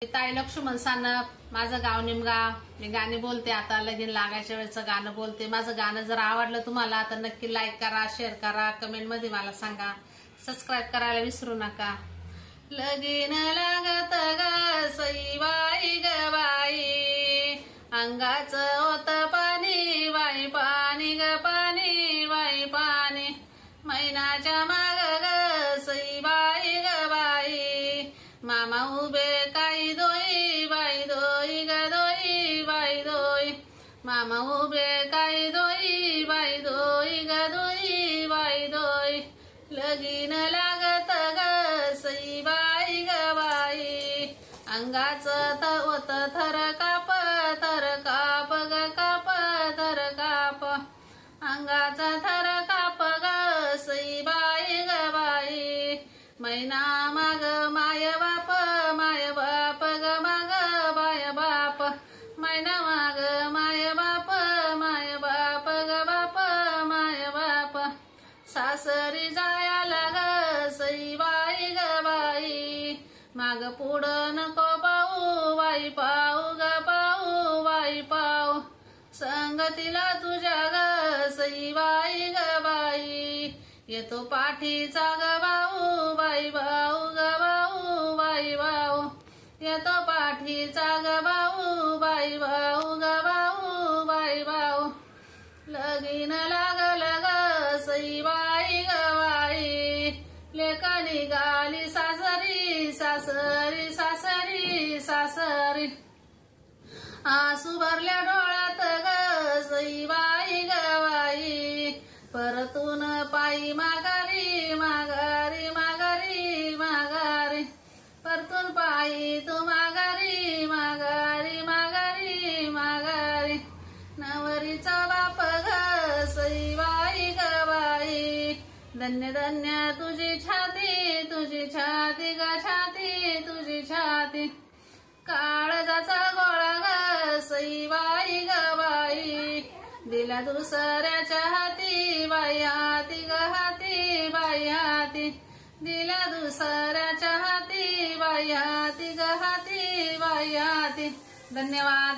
ताई लक्ष्मण सानप, माझं गाव निमगाव. मी गाणी बोलते आता. लगीन लागायच्या वेळचं गाणं बोलते. माझं गाणं जर आवडलं तुम्हाला तर नक्की लाईक करा, शेअर करा, कमेंट मध्ये मला सांगा. सबस्क्राईब करायला विसरू नका. लगीन लागत ग सईबाई ग बाई, अंगाचं होत पाणी बाई, पाणी ग पाणी बाई पाणी. मैनाच्या माग ग सईबाई ग बाई, मामा उभे काही दोई बाई दोई ग दोई बाई दोई. मामा उभे काही दोई बाई दोई ग दोई बाई दोई. लगीन लागत ग सईबाई ग बाई, अंगाचं होत थर काप ग काप थर काप. अंगाचा थर काप ग सईबाई ग बाई. मैना माग माय बाप ग माग बाय बाप. मैना माग माय बाप ग बाप माय बाप. सासरी जायला ग सईबाई ग बाई, माग पुढं नको पाहू बाई, पाहू ग पाहू बाई पाहू. संगतीला तुझ्या ग सईबाई ग बाई, येतो पाठीचा ग भाऊ बाई, भाऊ ग भाऊ बाई भाऊ. येतो पाठीचा ग भाऊ बाई, भाऊ ग भाऊ बाई भाऊ. लगीन लागल ग सईबाई ग बाई, लेका निघाली सासरी सासरी सासरी सासरी. आसू भरल्या डोळ्यात ग सईबाई ग बाई, परतून पायी माघारी माघारी माघारी माघारी. परतून पायी तू माघारी माघारी माघारी माघारी. नवरीचा बाप ग सईबाई ग बाई, धन्य धन्य तुझी छाती तुझी छाती ग छाती तुझी छाती. काळजाचा गोळा ग सईबाई ग बाई, दिला दुसऱ्याच्या हाती बाई हाती ग हाती बाई हाती. दिला दुसऱ्याच्या हाती बाई हाती ग हाती बाई हाती. धन्यवाद.